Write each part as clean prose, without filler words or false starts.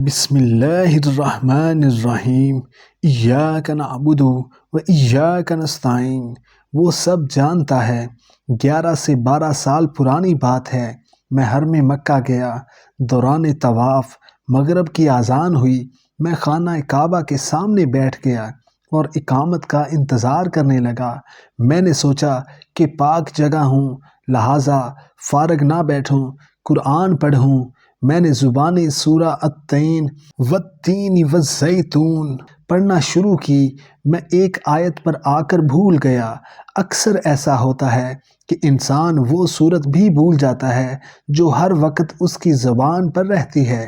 بسم اللہ الرحمن الرحیم ایاک نعبد و ایاک نستعین۔ وہ سب جانتا ہے 11 سے 12 سال پرانی بات ہے، میں حرم مکہ گیا۔ دوران طواف مغرب کی اذان ہوئی، میں خانہ کعبہ کے سامنے بیٹھ گیا اور اقامت کا انتظار کرنے لگا۔ میں نے سوچا کہ پاک جگہ ہوں، لہٰذا فارغ نہ بیٹھوں، قرآن پڑھوں۔ میں نے زبانی سورہ التین والتین والزیتون پڑھنا شروع کی۔ میں ایک آیت پر آ کر بھول گیا۔ اکثر ایسا ہوتا ہے کہ انسان وہ سورت بھی بھول جاتا ہے جو ہر وقت اس کی زبان پر رہتی ہے۔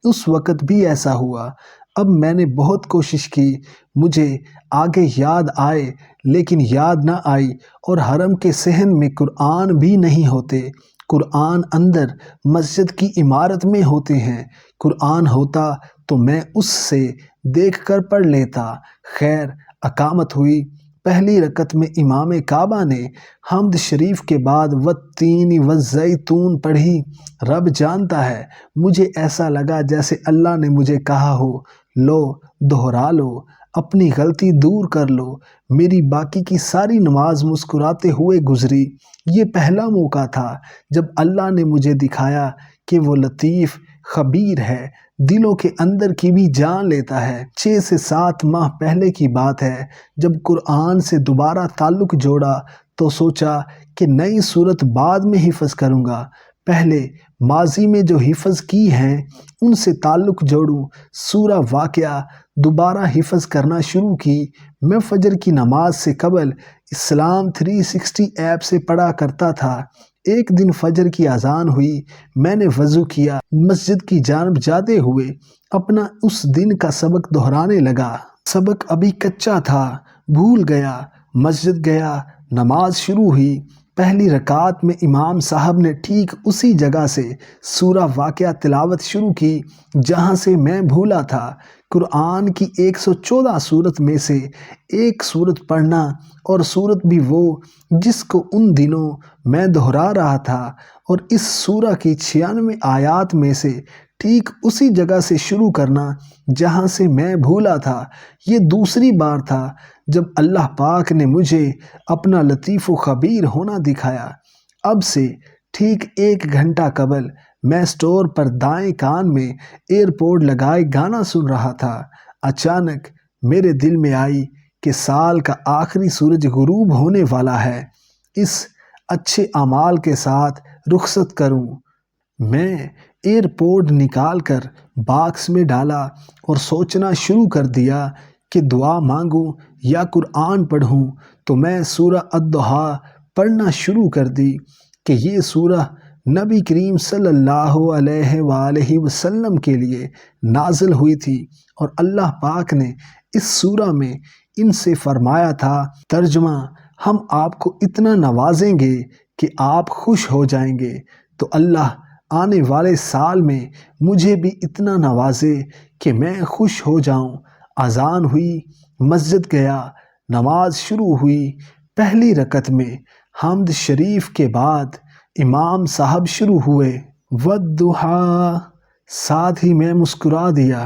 اس وقت بھی ایسا ہوا۔ اب میں نے بہت کوشش کی، مجھے آگے یاد آئے لیکن یاد نہ آئی، اور حرم کے صحن میں قرآن بھی نہیں ہوتے۔ قرآن اندر مسجد کی عمارت میں ہوتے ہیں۔ قرآن ہوتا تو میں اس سے دیکھ کر پڑھ لیتا۔ خیر، اقامت ہوئی۔ پہلی رکعت میں امام کعبہ نے حمد شریف کے بعد والتین والزیتون پڑھی۔ رب جانتا ہے، مجھے ایسا لگا جیسے اللہ نے مجھے کہا ہو، لو دہرا لو، اپنی غلطی دور کر لو۔ میری باقی کی ساری نماز مسکراتے ہوئے گزری۔ یہ پہلا موقع تھا جب اللہ نے مجھے دکھایا کہ وہ لطیف خبیر ہے، دلوں کے اندر کی بھی جان لیتا ہے۔ 6 سے 7 ماہ پہلے کی بات ہے، جب قرآن سے دوبارہ تعلق جوڑا تو سوچا کہ نئی صورت بعد میں حفظ کروں گا، پہلے ماضی میں جو حفظ کی ہیں ان سے تعلق جوڑوں۔ سورہ واقعہ دوبارہ حفظ کرنا شروع کی۔ میں فجر کی نماز سے قبل اسلام 360 ایپ سے پڑھا کرتا تھا۔ ایک دن فجر کی اذان ہوئی، میں نے وضو کیا، مسجد کی جانب جاتے ہوئے اپنا اس دن کا سبق دہرانے لگا۔ سبق ابھی کچا تھا، بھول گیا۔ مسجد گیا، نماز شروع ہوئی۔ پہلی رکعت میں امام صاحب نے ٹھیک اسی جگہ سے سورہ واقعہ تلاوت شروع کی جہاں سے میں بھولا تھا۔ قرآن کی 114 سورت میں سے ایک سورت پڑھنا، اور سورت بھی وہ جس کو ان دنوں میں دہرا رہا تھا، اور اس سورہ کی 96 آیات میں سے ٹھیک اسی جگہ سے شروع کرنا جہاں سے میں بھولا تھا۔ یہ دوسری بار تھا جب اللہ پاک نے مجھے اپنا لطیف و خبیر ہونا دکھایا۔ اب سے ٹھیک 1 گھنٹہ قبل میں اسٹور پر دائیں کان میں ایئرپوڈ لگائے گانا سن رہا تھا۔ اچانک میرے دل میں آئی کہ سال کا آخری سورج غروب ہونے والا ہے، اس اچھے اعمال کے ساتھ رخصت کروں۔ میں ایئرپوڈ نکال کر باکس میں ڈالا اور سوچنا شروع کر دیا کہ دعا مانگوں یا قرآن پڑھوں، تو میں سورہ الضحیٰ پڑھنا شروع کر دی کہ یہ سورہ نبی کریم صلی اللہ علیہ وآلہ وسلم کے لیے نازل ہوئی تھی، اور اللہ پاک نے اس سورہ میں ان سے فرمایا تھا، ترجمہ: ہم آپ کو اتنا نوازیں گے کہ آپ خوش ہو جائیں گے، تو اللہ آنے والے سال میں مجھے بھی اتنا نوازے کہ میں خوش ہو جاؤں۔ اذان ہوئی، مسجد گیا، نماز شروع ہوئی۔ پہلی رکعت میں حمد شریف کے بعد امام صاحب شروع ہوئے، والضحیٰ، ساتھ ہی میں مسکرا دیا۔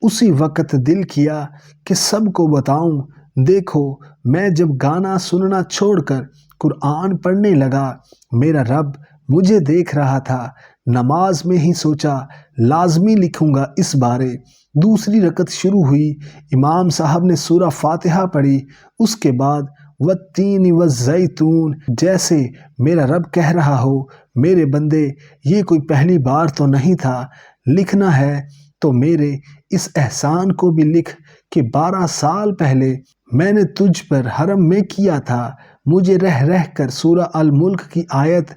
اسی وقت دل کیا کہ سب کو بتاؤں، دیکھو میں جب گانا سننا چھوڑ کر قرآن پڑھنے لگا، میرا رب مجھے دیکھ رہا تھا۔ نماز میں ہی سوچا لازمی لکھوں گا اس بارے۔ دوسری رکعت شروع ہوئی، امام صاحب نے سورہ فاتحہ پڑھی، اس کے بعد والتین والزیتون، جیسے میرا رب کہہ رہا ہو، میرے بندے یہ کوئی پہلی بار تو نہیں تھا، لکھنا ہے تو میرے اس احسان کو بھی لکھ کہ 12 سال پہلے میں نے تجھ پر حرم میں کیا تھا۔ مجھے رہ رہ کر سورہ الملک کی آیت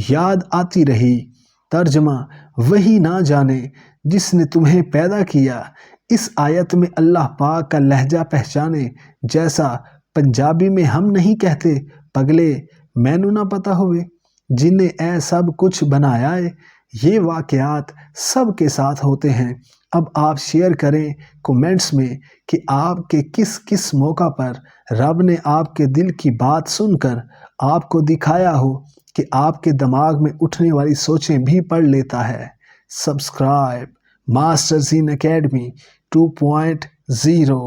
یاد آتی رہی، ترجمہ: وہی نہ جانے جس نے تمہیں پیدا کیا۔ اس آیت میں اللہ پاک کا لہجہ پہچانے، جیسا پنجابی میں ہم نہیں کہتے پگلے مینوں نہ پتہ ہوئے، جن نے اے سب کچھ بنایا ہے۔ یہ واقعات سب کے ساتھ ہوتے ہیں۔ اب آپ شیئر کریں کومنٹس میں کہ آپ کے کس کس موقع پر رب نے آپ کے دل کی بات سن کر آپ کو دکھایا ہو کہ آپ کے دماغ میں اٹھنے والی سوچیں بھی پڑھ لیتا ہے۔ سبسکرائب ماسٹر زین اکیڈمی 2.0